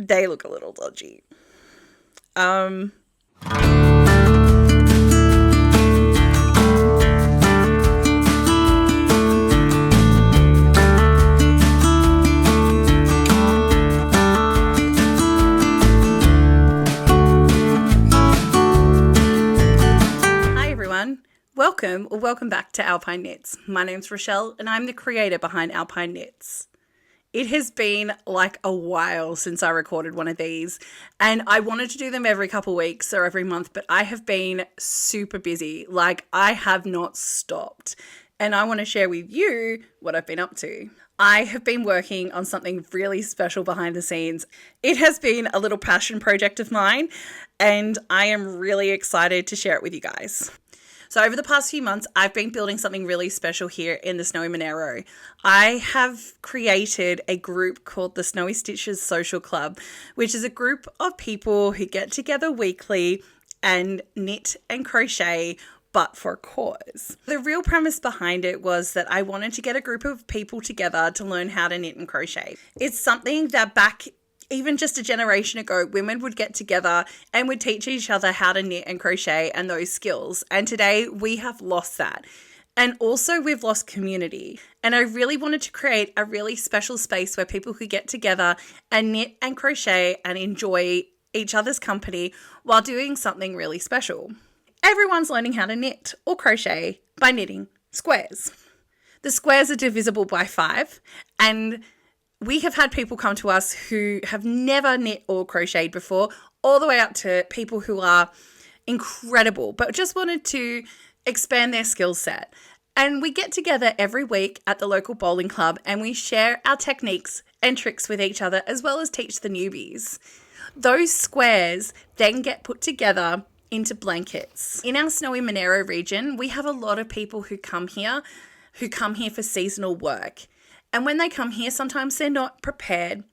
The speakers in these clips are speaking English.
they look a little dodgy. Welcome back to Alpine Knits. My name's Rochelle and I'm the creator behind Alpine Knits. It has been like a while since I recorded one of these, and I wanted to do them every couple weeks or every month, but I have been super busy. Like, I have not stopped, and I want to share with you what I've been up to. I have been working on something really special behind the scenes. It has been a little passion project of mine, and I am really excited to share it with you guys. So over the past few months, I've been building something really special here in the Snowy Monero. I have created a group called the Snowy Stitches Social Club, which is a group of people who get together weekly and knit and crochet, but for a cause. The real premise behind it was that I wanted to get a group of people together to learn how to knit and crochet. It's something that even just a generation ago, women would get together and would teach each other how to knit and crochet and those skills. And today we have lost that. And also we've lost community. And I really wanted to create a really special space where people could get together and knit and crochet and enjoy each other's company while doing something really special. Everyone's learning how to knit or crochet by knitting squares. The squares are divisible by 5, and we have had people come to us who have never knit or crocheted before, all the way up to people who are incredible, but just wanted to expand their skill set. And we get together every week at the local bowling club and we share our techniques and tricks with each other, as well as teach the newbies. Those squares then get put together into blankets. In our Snowy Monero region, we have a lot of people who come here for seasonal work. And when they come here, sometimes they're not prepared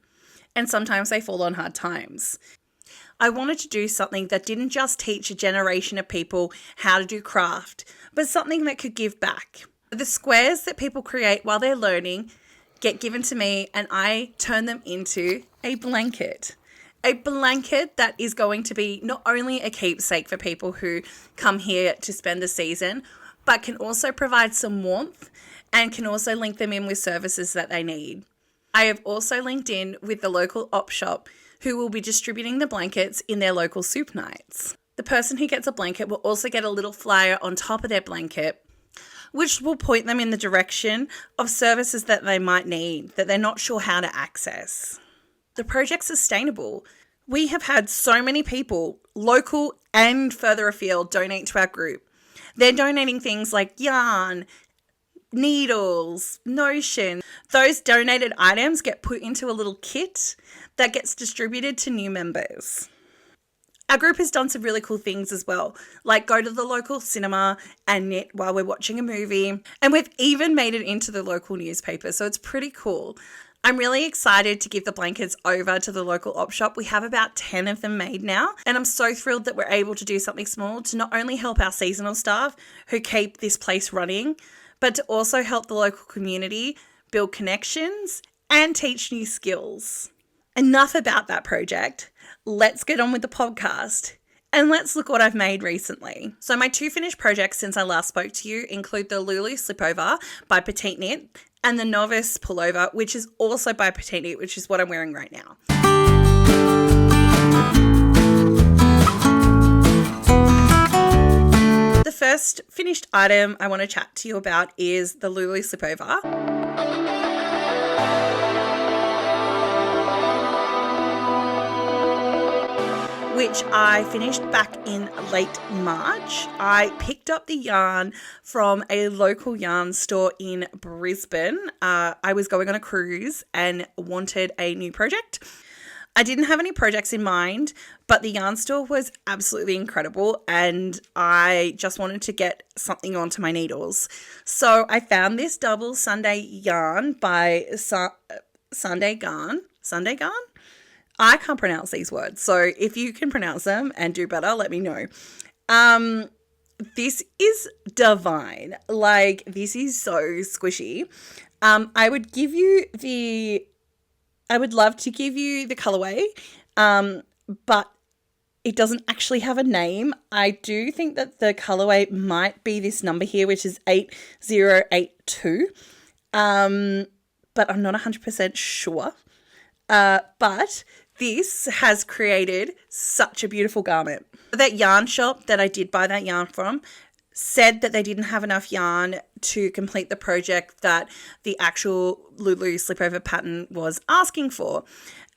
and sometimes they fall on hard times. I wanted to do something that didn't just teach a generation of people how to do craft, but something that could give back. The squares that people create while they're learning get given to me and I turn them into a blanket. A blanket that is going to be not only a keepsake for people who come here to spend the season, but can also provide some warmth and can also link them in with services that they need. I have also linked in with the local op shop who will be distributing the blankets in their local soup nights. The person who gets a blanket will also get a little flyer on top of their blanket, which will point them in the direction of services that they might need that they're not sure how to access. The project's sustainable. We have had so many people, local and further afield, donate to our group. They're donating things like yarn, needles, notion. Those donated items get put into a little kit that gets distributed to new members. Our group has done some really cool things as well, like go to the local cinema and knit while we're watching a movie. And we've even made it into the local newspaper, so it's pretty cool. I'm really excited to give the blankets over to the local op shop. We have about 10 of them made now, and I'm so thrilled that we're able to do something small to not only help our seasonal staff who keep this place running, but to also help the local community build connections and teach new skills. Enough about that project. Let's get on with the podcast. And let's look what I've made recently. So my 2 finished projects since I last spoke to you include the Lulu Slipover by PetiteKnit and the Novice pullover, which is also by PetiteKnit, which is what I'm wearing right now. The first finished item I want to chat to you about is the Lulu Slipover, which I finished back in late March. I picked up the yarn from a local yarn store in Brisbane. I was going on a cruise and wanted a new project. I didn't have any projects in mind, but the yarn store was absolutely incredible and I just wanted to get something onto my needles. So I found this double Sunday yarn by Sunday Garn. I can't pronounce these words, so if you can pronounce them and do better, let me know. This is divine. Like, this is so squishy. I would love to give you the colorway, but it doesn't actually have a name. I do think that the colorway might be this number here, which is 8082. But I'm not 100% sure. But this has created such a beautiful garment. That yarn shop that I did buy that yarn from said that they didn't have enough yarn to complete the project that the actual Lulu Slipover pattern was asking for.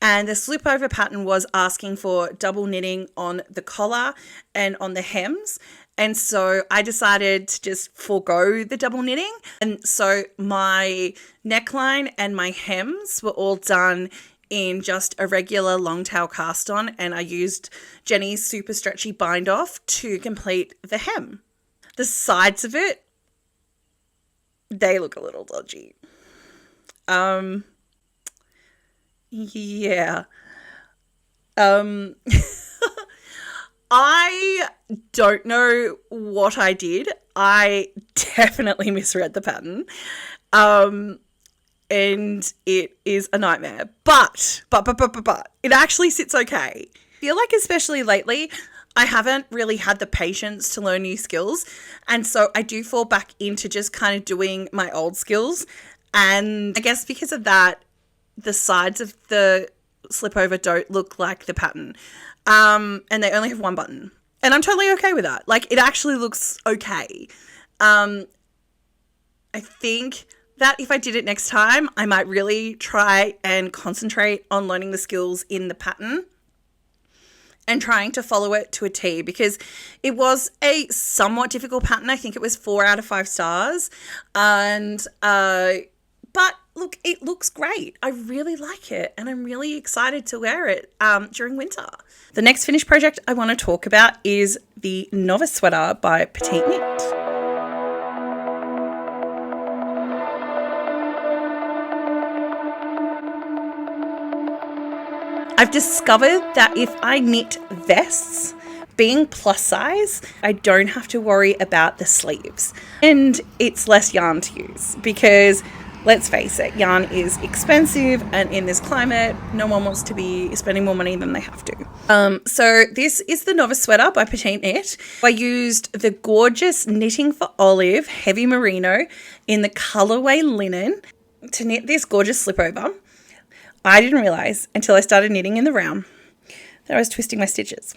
And the Slipover pattern was asking for double knitting on the collar and on the hems. And so I decided to just forego the double knitting. And so my neckline and my hems were all done in just a regular long tail cast on. And I used Jenny's super stretchy bind off to complete the hem. The sides of it, they look a little dodgy. Yeah. I don't know what I did. I definitely misread the pattern. And it is a nightmare. But it actually sits okay. I feel like especially lately, I haven't really had the patience to learn new skills. And so I do fall back into just kind of doing my old skills. And I guess because of that, the sides of the Slipover don't look like the pattern. And they only have one button. And I'm totally okay with that. Like, it actually looks okay. I think that if I did it next time, I might really try and concentrate on learning the skills in the pattern and trying to follow it to a T, because it was a somewhat difficult pattern. I think it was 4 out of 5 stars. And, but look, it looks great. I really like it, and I'm really excited to wear it during winter. The next finished project I want to talk about is the Novice sweater by PetiteKnit. I've discovered that if I knit vests, being plus size, I don't have to worry about the sleeves. And it's less yarn to use because, let's face it, yarn is expensive, and in this climate, no one wants to be spending more money than they have to. So this is the Novice sweater by PetiteKnit. I used the gorgeous Knitting for Olive Heavy Merino in the colorway linen to knit this gorgeous slipover. I didn't realize until I started knitting in the round that I was twisting my stitches.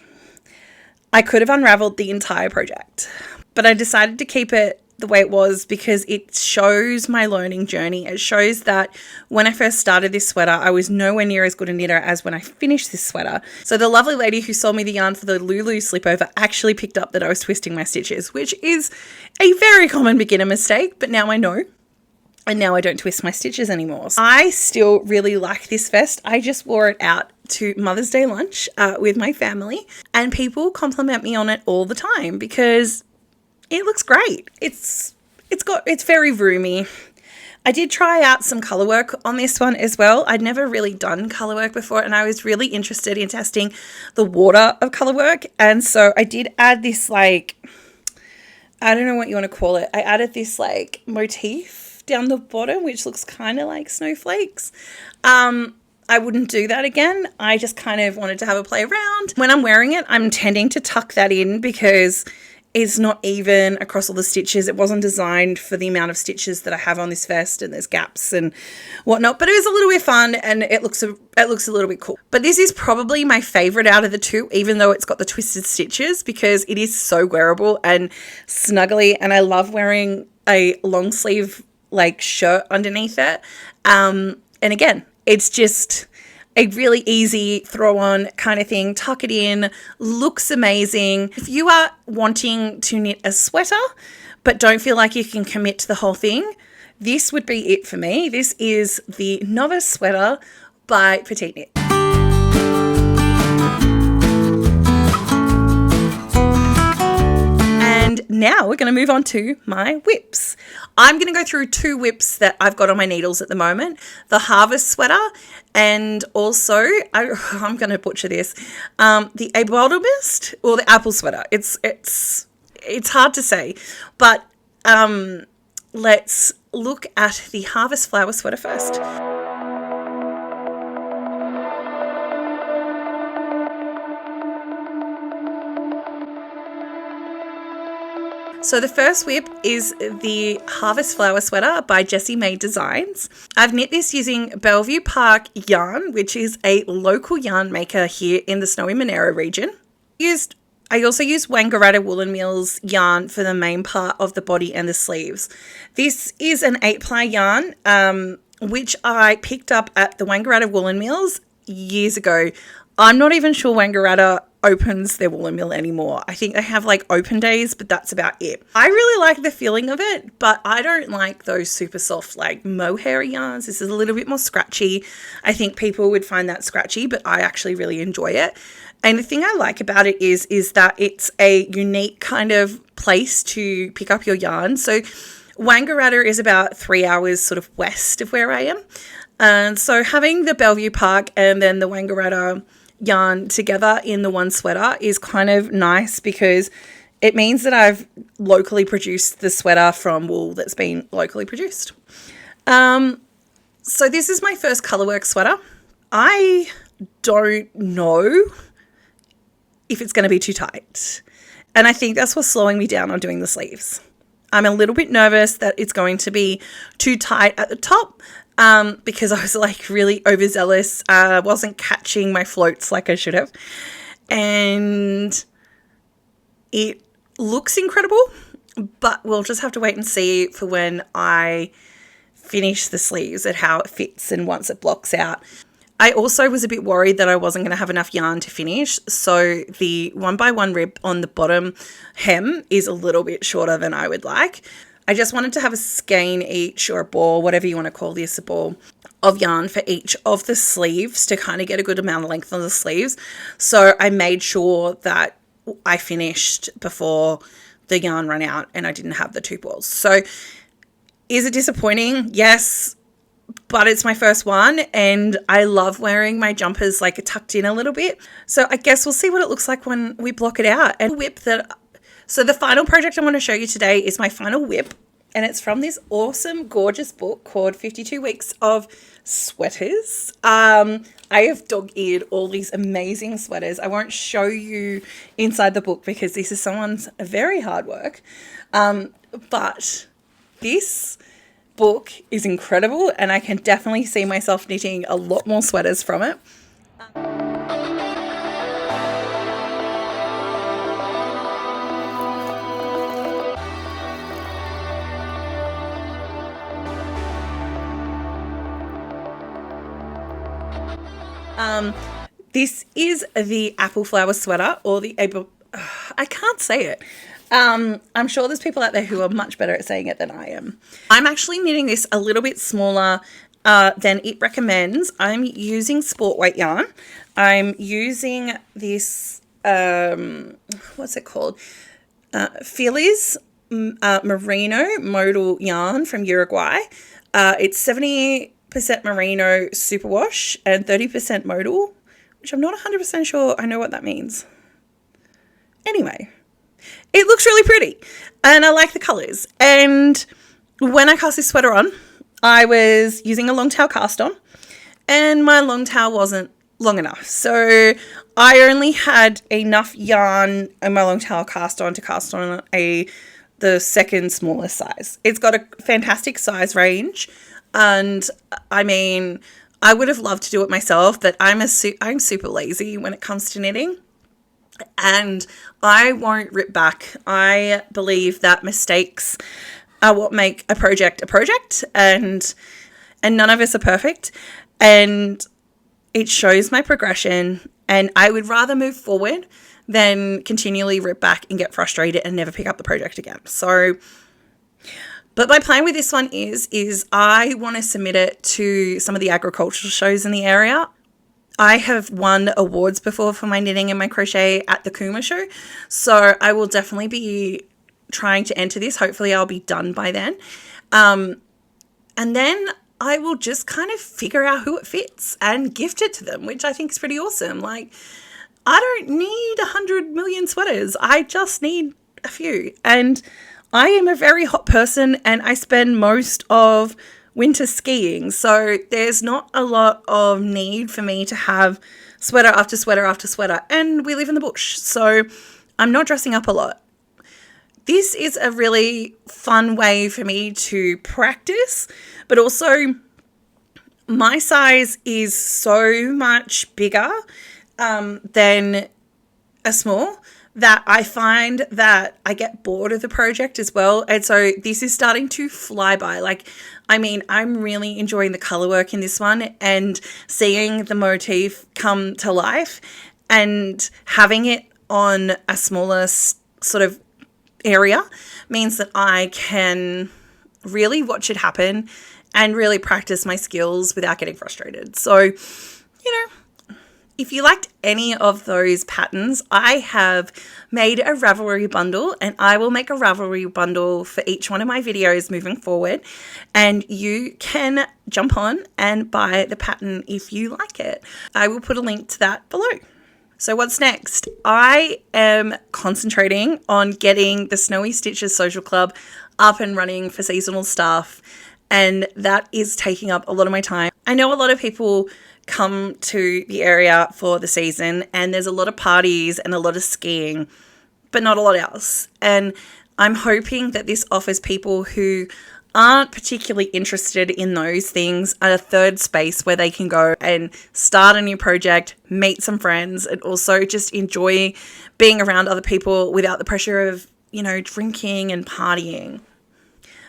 I could have unraveled the entire project, but I decided to keep it the way it was because it shows my learning journey. It shows that when I first started this sweater, I was nowhere near as good a knitter as when I finished this sweater. So the lovely lady who sold me the yarn for the Lulu Slipover actually picked up that I was twisting my stitches, which is a very common beginner mistake, but now I know. And now I don't twist my stitches anymore. I still really like this vest. I just wore it out to Mother's Day lunch with my family, and people compliment me on it all the time because it looks great. It's very roomy. I did try out some color work on this one as well. I'd never really done color work before, and I was really interested in testing the water of color work. And so I did add this, like, I don't know what you want to call it. I added this like motif down the bottom, which looks kind of like snowflakes. I wouldn't do that again. I just kind of wanted to have a play around. When I'm wearing it, I'm tending to tuck that in because it's not even across all the stitches. It wasn't designed for the amount of stitches that I have on this vest, and there's gaps and whatnot, but it was a little bit fun, and it looks a little bit cool. But this is probably my favorite out of the two, even though it's got the twisted stitches, because it is so wearable and snuggly, and I love wearing a long sleeve like shirt underneath it. And again, it's just a really easy throw on kind of thing. Tuck it in, looks amazing. If you are wanting to knit a sweater, but don't feel like you can commit to the whole thing, this would be it for me. This is the Novice sweater by PetiteKnit. And now we're going to move on to my WIPS. I'm going to go through 2 WIPS that I've got on my needles at the moment. The Harvest sweater, and also, I'm going to butcher this, the Aboldomist or the Apple sweater. It's hard to say, but let's look at the Harvest flower sweater first. So the first WIP is the Harvest Flower Sweater by Jessie May Designs. I've knit this using Bellevue Park yarn, which is a local yarn maker here in the Snowy Monaro region. I also used Wangaratta Woolen Mills yarn for the main part of the body and the sleeves. This is an 8-ply yarn, which I picked up at the Wangaratta Woolen Mills years ago. I'm not even sure Wangaratta opens their woolen mill anymore. I think they have like open days, but that's about it. I really like the feeling of it, but I don't like those super soft like mohair yarns. This is a little bit more scratchy. I think people would find that scratchy, but I actually really enjoy it. And the thing I like about it is that it's a unique kind of place to pick up your yarn. So Wangaratta is about 3 hours sort of west of where I am. And so having the Bellevue Park and then the Wangaratta yarn together in the one sweater is kind of nice because it means that I've locally produced the sweater from wool that's been locally produced. So this is my first colorwork sweater. I don't know if it's going to be too tight. And I think that's what's slowing me down on doing the sleeves. I'm a little bit nervous that it's going to be too tight at the top because I was like really overzealous. I wasn't catching my floats like I should have. And it looks incredible, but we'll just have to wait and see for when I finish the sleeves at how it fits and once it blocks out. I also was a bit worried that I wasn't going to have enough yarn to finish. So the 1x1 rib on the bottom hem is a little bit shorter than I would like. I just wanted to have a skein each or a ball, whatever you want to call this, a ball of yarn for each of the sleeves to kind of get a good amount of length on the sleeves. So I made sure that I finished before the yarn ran out and I didn't have the 2 balls. So is it disappointing? Yes. But it's my first one and I love wearing my jumpers like tucked in a little bit. So I guess we'll see what it looks like when we block it out. And WIP that, so the final project I want to show you today is my final WIP, and it's from this awesome, gorgeous book called 52 Weeks of Sweaters. I have dog-eared all these amazing sweaters. I won't show you inside the book because this is someone's very hard work. But this book is incredible and I can definitely see myself knitting a lot more sweaters from it. This is the apple flower sweater or the I can't say it. I'm sure there's people out there who are much better at saying it than I am. I'm actually knitting this a little bit smaller than it recommends. I'm using sport weight yarn. I'm using this, what's it called? Feliz Merino modal yarn from Uruguay. It's 70% merino superwash and 30% modal, which I'm not 100% sure I know what that means. Anyway. It looks really pretty and I like the colours. And when I cast this sweater on, I was using a long tail cast on and my long tail wasn't long enough. So I only had enough yarn in my long tail cast on to cast on the second smallest size. It's got a fantastic size range. And I mean, I would have loved to do it myself, but I'm super lazy when it comes to knitting. And I won't rip back. I believe that mistakes are what make a project, and none of us are perfect. And it shows my progression, and I would rather move forward than continually rip back and get frustrated and never pick up the project again. So, but my plan with this one is I want to submit it to some of the agricultural shows in the area. I have won awards before for my knitting and my crochet at the Kuma show. So I will definitely be trying to enter this. Hopefully I'll be done by then. And then I will just kind of figure out who it fits and gift it to them, which I think is pretty awesome. Like, I don't need 100 million sweaters. I just need a few. And I am a very hot person and I spend most of winter skiing, so there's not a lot of need for me to have sweater after sweater after sweater, and we live in the bush, so I'm not dressing up a lot. this is a really fun way for me to practice, but also my size is so much bigger than a small that I find that I get bored of the project as well. And so this is starting to fly by. Like, I mean, I'm really enjoying the color work in this one and seeing the motif come to life, and having it on a smaller sort of area means that I can really watch it happen and really practice my skills without getting frustrated. So, you know, if you liked any of those patterns, I have made a Ravelry bundle, and I will make a Ravelry bundle for each one of my videos moving forward. And you can jump on and buy the pattern if you like it. I will put a link to that below. So what's next? I am concentrating on getting the Snowy Stitches Social Club up and running for seasonal staff, and that is taking up a lot of my time. I know a lot of people come to the area for the season, and there's a lot of parties and a lot of skiing, but not a lot else. And I'm hoping that this offers people who aren't particularly interested in those things a third space where they can go and start a new project, meet some friends, and also just enjoy being around other people without the pressure of, you know, drinking and partying.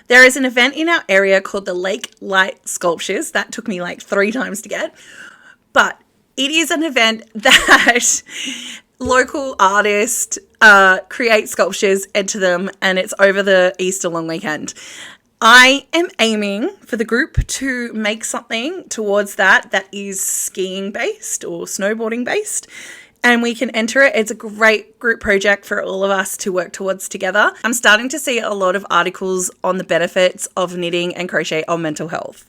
There is an event in our area called the Lake Light Sculptures. That took me like 3 times to get. But it is an event that local artists create sculptures, enter them, and it's over the Easter long weekend. I am aiming for the group to make something towards that is skiing based or snowboarding based, and we can enter it. It's a great group project for all of us to work towards together. I'm starting to see a lot of articles on the benefits of knitting and crochet on mental health.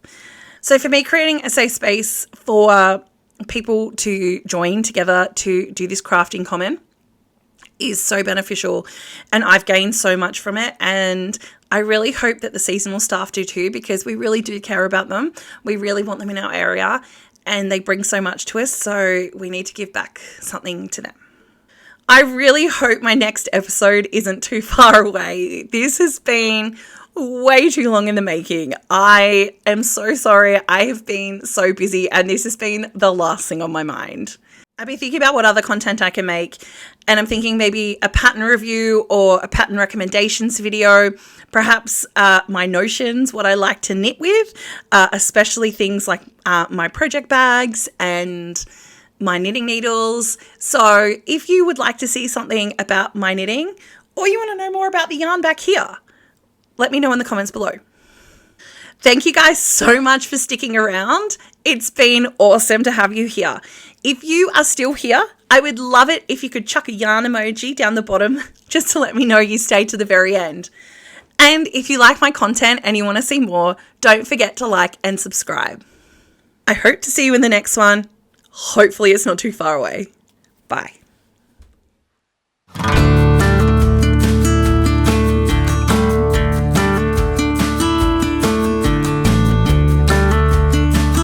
So for me, creating a safe space for people to join together to do this craft in common is so beneficial, and I've gained so much from it, and I really hope that the seasonal staff do too, because we really do care about them. We really want them in our area, and they bring so much to us, so we need to give back something to them. I really hope my next episode isn't too far away. This has been way too long in the making. I am so sorry. I have been so busy, and this has been the last thing on my mind. I've been thinking about what other content I can make, and I'm thinking maybe a pattern review or a pattern recommendations video, perhaps my notions, what I like to knit with, especially things like my project bags and my knitting needles. So if you would like to see something about my knitting, or you want to know more about the yarn back here, let me know in the comments below. Thank you guys so much for sticking around. It's been awesome to have you here. If you are still here, I would love it if you could chuck a yarn emoji down the bottom just to let me know you stayed to the very end. And if you like my content and you want to see more, don't forget to like and subscribe. I hope to see you in the next one. Hopefully it's not too far away. Bye.